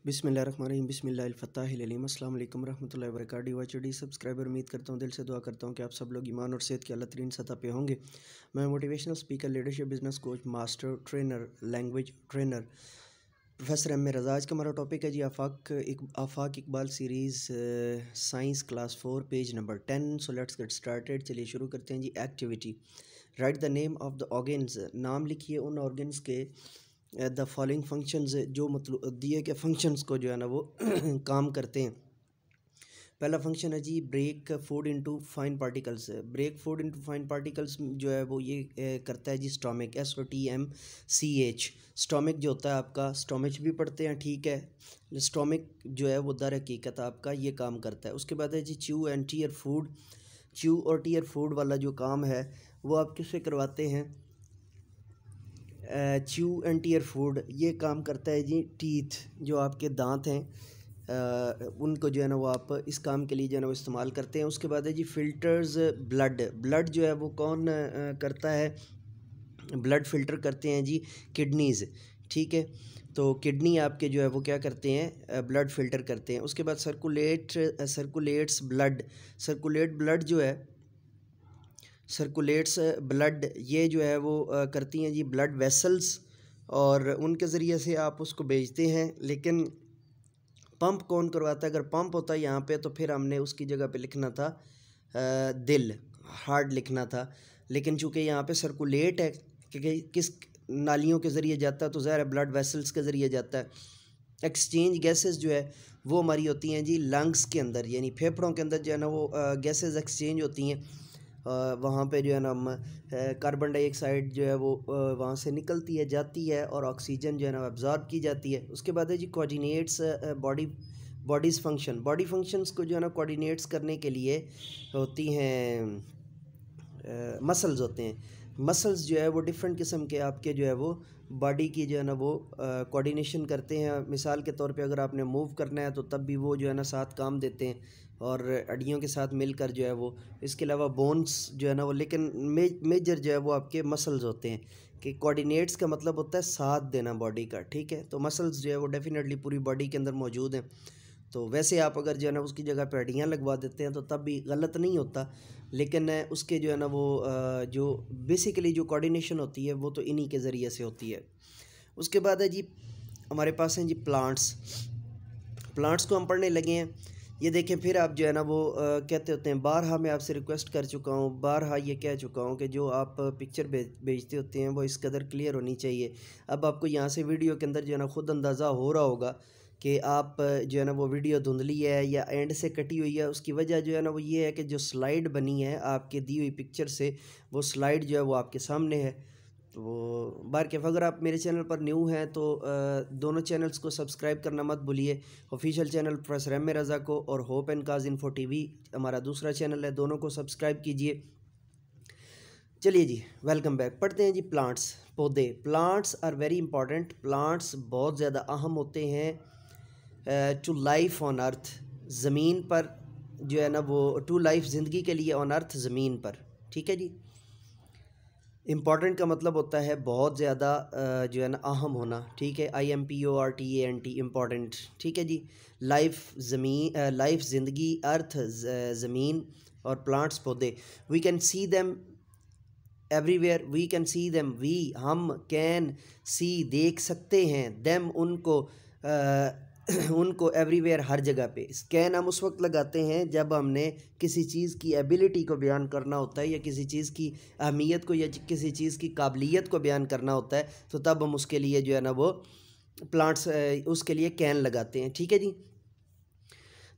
बिस्मिल्लाहिर्रहमानिर्रहीम बिस्मिल्लाहिल-फ़त्ताहिल-अलीम अस्सलाम वालेकुम रहमतुल्लाहि व बरकातुहू। वाचडी सब्सक्राइबर, उम्मीद करता हूँ, दिल से दुआ करता हूँ कि आप सब लोग ईमान और सेहत की अल्लाह तरीन सतह पे होंगे। मैं motivational speaker, leadership, business coach, master trainer, language trainer professor M A Raza. आज का हमारा टॉपिक है जी Afaq Iqbal series science class 4 page number 10। So let's get started. चलिए शुरू करते हैं जी। Activity, write the name of the organs. नाम लिखिए उन ऑर्गन्स के द फॉलोइंग फंक्शंस, जो मतलब दिए के फंक्शंस को जो है ना वो काम करते हैं। पहला फंक्शन है जी break food into fine particles. Break food into fine particles जो है वो ये करता है जी स्टोमिक, SOTMCH। स्टोमिक जो होता है आपका, स्टोमिच भी पढ़ते हैं, ठीक है। स्टोमिक जो है वो दर हकीकत आपका ये काम करता है। उसके बाद है जी chew and tear food. Chew और टीयर फूड वाला जो काम है वो आप किससे करवाते हैं? च्यू एंड टीयर फूड ये काम करता है जी टीथ, जो आपके दांत हैं उनको जो है ना वो आप इस काम के लिए जो है ना वो इस्तेमाल करते हैं। उसके बाद है जी फ़िल्टर्स ब्लड। ब्लड जो है वो कौन करता है? ब्लड फ़िल्टर करते हैं जी किडनीज़, ठीक है। तो किडनी आपके जो है वो क्या करते हैं? ब्लड फ़िल्टर करते हैं। उसके बाद सर्कुलेट्स ब्लड। सर्कुलेट ब्लड जो है, सर्कुलेट्स ब्लड, ये जो है वो करती हैं जी ब्लड वेसल्स, और उनके ज़रिए से आप उसको भेजते हैं। लेकिन पंप कौन करवाता है? अगर पंप होता है यहाँ पे तो फिर हमने उसकी जगह पे लिखना था दिल, हार्ट लिखना था। लेकिन चूँकि यहाँ पे सर्कुलेट है, क्योंकि किस नालियों के ज़रिए जाता है, तो ज़ाहिर है ब्लड वेसल्स के ज़रिए जाता है। एक्सचेंज गैसेस जो है वो हमारी होती हैं जी लंग्स के अंदर, यानी फेफड़ों के अंदर जो है ना वो गैसेस एक्सचेंज होती हैं। वहाँ पे जो है ना हम कार्बन डाइऑक्साइड जो है वो वहाँ से निकलती है, जाती है, और ऑक्सीजन जो है ना अब्ज़ॉर्ब की जाती है। उसके बाद है जी coordinates bodies function. Body functions को जो है ना कोऑर्डिनेट्स करने के लिए होती हैं मसल्स होते हैं। मसल्स जो है वो डिफरेंट किस्म के आपके जो है वो बॉडी की जो है ना वो कोऑर्डिनेशन करते हैं। मिसाल के तौर पे अगर आपने मूव करना है तो तब भी वो जो है ना साथ काम देते हैं, और हड्डियों के साथ मिलकर जो है वो। इसके अलावा बोन्स जो है ना वो, लेकिन मेजर जो है वो आपके मसल्स होते हैं। कि कोऑर्डिनेट्स का मतलब होता है साथ देना बॉडी का, ठीक है। तो मसल्स जो है वो डेफिनेटली पूरी बॉडी के अंदर मौजूद हैं। तो वैसे आप अगर जो है ना उसकी जगह पे हड्डियाँ लगवा देते हैं तो तब भी गलत नहीं होता, लेकिन उसके जो है ना वो जो बेसिकली जो कोऑर्डिनेशन होती है वो तो इन्हीं के ज़रिए से होती है। उसके बाद है जी हमारे पास हैं जी प्लांट्स। प्लांट्स को हम पढ़ने लगे हैं। ये देखें, फिर आप जो है ना वो कहते होते हैं, बारहा मैं आपसे रिक्वेस्ट कर चुका हूँ, बारहा ये कह चुका हूँ कि जो आप पिक्चर भेजते होते हैं वो इस कदर क्लियर होनी चाहिए। अब आपको यहाँ से वीडियो के अंदर जो है ना ख़ुद अंदाज़ा हो रहा होगा कि आप जो है ना वो वीडियो धुंधली है या एंड से कटी हुई है। उसकी वजह जो है ना वो ये है कि जो स्लाइड बनी है आपके दी हुई पिक्चर से, वो स्लाइड जो है वो आपके सामने है। तो बारकेफ़ अगर आप मेरे चैनल पर न्यू हैं तो दोनों चैनल्स को सब्सक्राइब करना मत भूलिए। Official channel professor M A Raza को, और hope and cause info TV हमारा दूसरा चैनल है, दोनों को सब्सक्राइब कीजिए। चलिए जी, वेलकम बैक। पढ़ते हैं जी प्लांट्स, पौधे। Plants are very important. Plants बहुत ज़्यादा अहम होते हैं टू लाइफ ऑन अर्थ, ज़मीन पर जो है ना वो, टू लाइफ ज़िंदगी के लिए ऑन अर्थ, ज़मीन पर, ठीक है जी। इम्पॉर्टेंट का मतलब होता है बहुत ज़्यादा जो है ना अहम होना, ठीक है। IMPORTANT, इम्पॉर्टेंट, ठीक है जी। लाइफ ज़मीन, लाइफ ज़िंदगी, अर्थ ज़मीन, और प्लांट्स पौधे। We can see them everywhere, we can see them, we हम, कैन सी देख सकते हैं, देम उनको, उनको, एवरीवेयर हर जगह पे। कैन हम उस वक्त लगाते हैं जब हमने किसी चीज़ की एबिलिटी को बयान करना होता है, या किसी चीज़ की अहमियत को, या किसी चीज़ की काबिलियत को बयान करना होता है, तो तब हम उसके लिए जो है ना वो प्लांट्स, उसके लिए कैन लगाते हैं, ठीक है जी।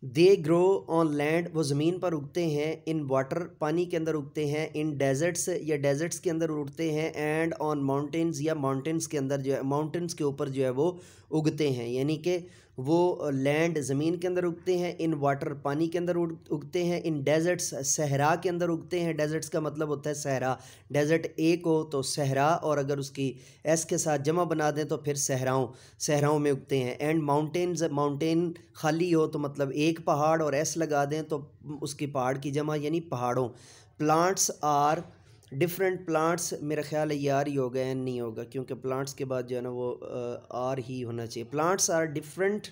दे ग्रो ऑन लैंड, वो ज़मीन पर उगते हैं। इन वाटर, पानी के अंदर उगते हैं। इन डेजर्ट्स, या डेजर्ट्स के अंदर उगते हैं। एंड ऑन माउंटेन्स, या माउंटेन्स के अंदर जो है, माउंटेन्स के ऊपर जो है वो उगते हैं। यानी कि वो लैंड ज़मीन के अंदर उगते हैं, इन वाटर पानी के अंदर उगते हैं, इन डेजर्ट्स सहरा के अंदर उगते हैं। डेजर्ट्स का मतलब होता है सहरा। डेजर्ट एक हो तो सहरा, और अगर उसकी एस के साथ जमा बना दें तो फिर सहराओं में उगते हैं। एंड माउंटेन्स, माउंटेन खाली हो तो मतलब एक पहाड़, और एस लगा दें तो उसकी पहाड़ की जमा, यानी पहाड़ों। प्लांट्स आर डिफरेंट, प्लांट्स मेरा ख्याल है ये आर ही होगा, एन नहीं होगा, क्योंकि प्लांट्स के बाद जो है ना वो आर ही होना चाहिए। प्लांट्स आर डिफरेंट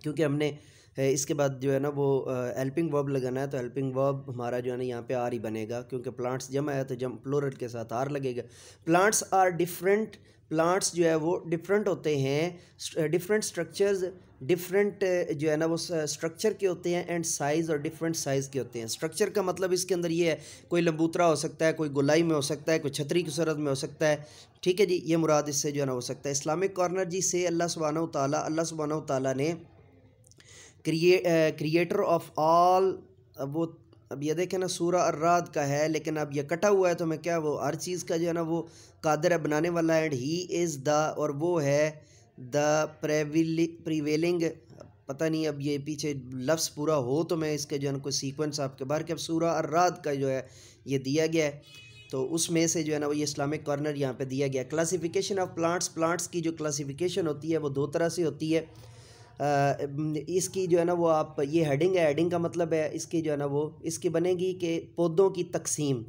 क्योंकि हमने इसके बाद जो है ना वो हेल्पिंग वर्ब लगाना है, तो हेल्पिंग वर्ब हमारा जो है ना यहाँ पे आर ही बनेगा, क्योंकि प्लांट्स जमा है तो प्लूरल के साथ आर लगेगा। प्लांट्स आर डिफरेंट, प्लांट्स जो है वो डिफरेंट होते हैं, डिफरेंट स्ट्रक्चर्स, डिफरेंट जो है ना वो स्ट्रक्चर के होते हैं, एंड साइज़ और डिफरेंट साइज़ के होते हैं। स्ट्रक्चर का मतलब इसके अंदर ये है, कोई लंबूतरा हो सकता है, कोई गोलाई में हो सकता है, कोई छतरी की सूरत में हो सकता है, ठीक है जी, ये मुराद इससे जो है ना हो सकता है। इस्लामिक कॉर्नर जी से अल्लाह सुब्हानहू तआला ने क्रिएटर ऑफ ऑल, अब ये देखें ना सूरा अर्राद का है, लेकिन अब ये कटा हुआ है तो मैं क्या, वो हर चीज़ का जो है ना वो कादिर है बनाने वाला है, एंड ही इज़ द, और वो है द प्रिवेलिंग, पता नहीं अब ये पीछे लफ्ज़ पूरा हो तो मैं इसके जो है ना कोई सीक्वेंस आपके बाहर के, अब सूरा अर्राद का जो है ये दिया गया है, तो उसमें से जो है ना वो ये इस्लामिक कॉर्नर यहाँ पे दिया गया। क्लासिफिकेशन ऑफ प्लांट्स, प्लांट्स की जो क्लासिफिकेशन होती है वो दो तरह से होती है। इसकी जो है ना वो आप, ये हेडिंग है, हेडिंग का मतलब है इसकी जो है ना वो इसकी बनेगी कि पौधों की तकसीम,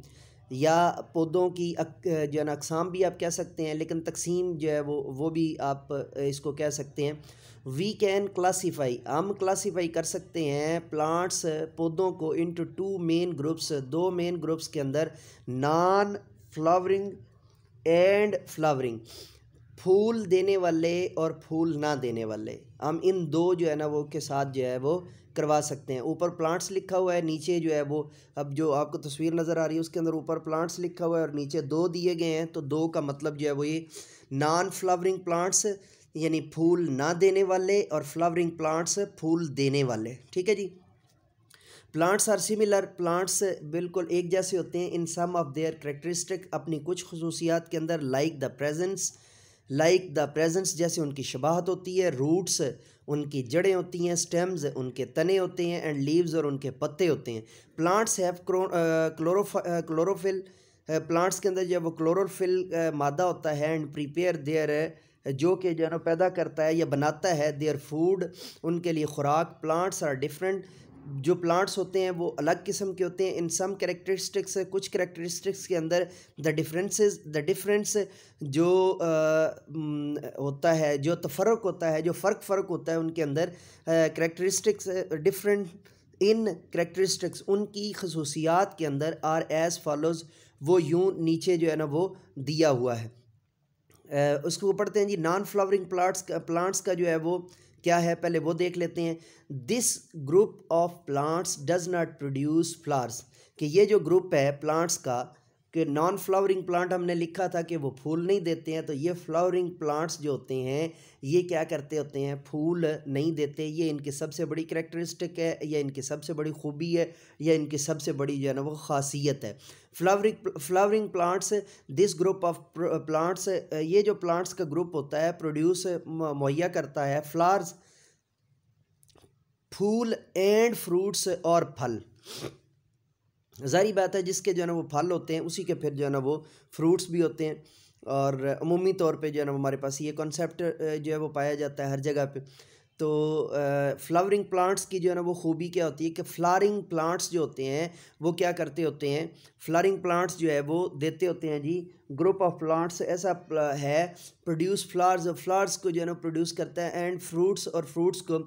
या पौधों की जो है ना अक़साम भी आप कह सकते हैं, लेकिन तकसीम जो है वो भी आप इसको कह सकते हैं। वी कैन क्लासीफाई, हम क्लासीफाई कर सकते हैं प्लांट्स, पौधों को इनटू टू मेन ग्रुप्स, दो मेन ग्रुप्स के अंदर, नॉन फ्लावरिंग एंड फ्लावरिंग, फूल देने वाले और फूल ना देने वाले, हम इन दो जो है ना वो के साथ जो है वो करवा सकते हैं। ऊपर प्लांट्स लिखा हुआ है, नीचे जो है वो, अब जो आपको तस्वीर नज़र आ रही है उसके अंदर ऊपर प्लांट्स लिखा हुआ है और नीचे दो दिए गए हैं, तो दो का मतलब जो है वो ये नॉन फ्लावरिंग प्लांट्स यानी फूल ना देने वाले, और फ्लावरिंग प्लांट्स फूल देने वाले, ठीक है जी। प्लांट्स आर सिमिलर, प्लांट्स बिल्कुल एक जैसे होते हैं इन सम ऑफ देयर करेक्टरिस्टिक, अपनी कुछ खसूसियात के अंदर, लाइक द प्रेजेंस जैसे उनकी शबाहत होती है, रूट्स उनकी जड़ें होती हैं, स्टेम्स उनके तने होते हैं, एंड लीव्स और उनके पत्ते होते हैं। प्लांट्स हैव क्लोरोफिल, प्लांट्स के अंदर जो है वो क्लोरोफिल मादा होता है, एंड प्रिपेयर देयर, जो कि जो है ना पैदा करता है या बनाता है, देयर फूड, उनके लिए खुराक। प्लांट्स आर डिफरेंट, जो प्लांट्स होते हैं वो अलग किस्म के होते हैं इन सम कैरेक्टरिस्टिक्स, कुछ कैरेक्टरिस्टिक्स के अंदर, द डिफरेंस जो होता है, जो तफर्रुक होता है, जो फ़र्क होता है उनके अंदर, कैरेक्टरिस्टिक्स डिफरेंट इन कैरेक्टरिस्टिक्स, उनकी खसूसियात के अंदर, आर एज़ फॉलोज़, वो यूँ नीचे जो है ना वो दिया हुआ है। उसको पढ़ते हैं जी। नॉन फ्लावरिंग प्लांट्स का जो है वो क्या है, पहले वो देख लेते हैं। This group of plants does not produce flowers, कि ये जो ग्रुप है प्लांट्स का, कि नॉन फ्लावरिंग प्लांट हमने लिखा था कि वो फूल नहीं देते हैं, तो ये फ्लावरिंग प्लांट्स जो होते हैं ये क्या करते होते हैं, फूल नहीं देते। ये इनकी सबसे बड़ी कैरेक्टरिस्टिक है, या इनकी सबसे बड़ी खूबी है, या इनकी सबसे बड़ी जो है ना वो ख़ासियत है। Flowering plants, this group of plants, ये जो प्लांट्स का ग्रुप होता है प्रोड्यूस मुहैया करता है फ्लावर्स, फूल, एंड फ्रूट्स और फल। ज़ाहिर बात है जिसके जो है ना वो फल होते हैं उसी के फिर जो है ना वो फ्रूट्स भी होते हैं, और अमूमी तौर पे जो है ना हमारे पास ये कॉन्सेप्ट जो है वो पाया जाता है हर जगह पे। तो फ्लावरिंग प्लांट्स की जो है ना वो खूबी क्या होती है कि फ्लावरिंग प्लांट्स जो होते हैं वो क्या करते होते हैं, फ्लावरिंग प्लांट्स जो है वो देते होते हैं जी, ग्रुप ऑफ प्लांट्स ऐसा है, प्रोड्यूस फ्लावर्स को जो है ना प्रोड्यूस करता है, एंड फ्रूट्स, और फ्रूट्स को।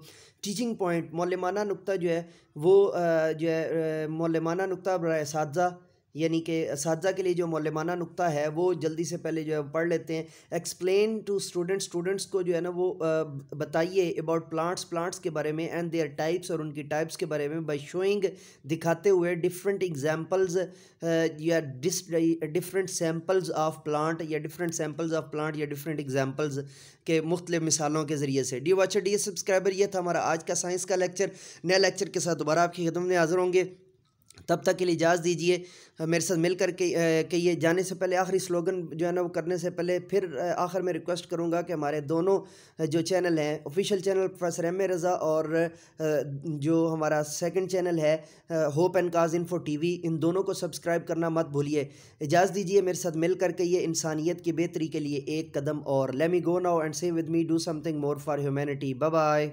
टीचिंग पॉइंट, मौलमाना नुक्ता जो है वो जो है मौलमाना नुक्ता इसातिज़ा, यानी कि इसातिज़ा के लिए जो मौलमाना नुक्ता है वो जल्दी से पहले जो है पढ़ लेते हैं। एक्सप्लेन टू स्टूडेंट्स को जो है ना वो बताइए अबाउट प्लांट्स के बारे में, एंड देयर टाइप्स, और उनकी टाइप्स के बारे में, बाय शोइंग, दिखाते हुए, डिफरेंट एग्जांपल्स या डिफरेंट सैम्पल्स ऑफ प्लांट, या डिफरेंट सैम्पल्स ऑफ प्लांट, या डिफरेंट एग्जांपल्स के मुख्तलिफ मिसालों के ज़रिए से। डी वॉचर, डी सब्सक्राइबर, ये था हमारा आज का साइंस का लेक्चर। नए लेक्चर के साथ दोबारा आपकी खिदमत में हाज़िर होंगे, तब तक के लिए इजाज़त दीजिए। मेरे साथ मिल कर के ये जाने से पहले आखिरी स्लोगन जो है ना वो करने से पहले फिर आखिर में रिक्वेस्ट करूँगा कि हमारे दोनों जो चैनल हैं, official channel professor M A Raza, और जो हमारा सेकंड चैनल है hope and cause info TV, इन दोनों को सब्सक्राइब करना मत भूलिए। इजाज़त दीजिए मेरे साथ मिल कर के ये इंसानियत की बेहतरी के लिए एक कदम और। Let me go now and say with me, do something more for humanity. Bye bye.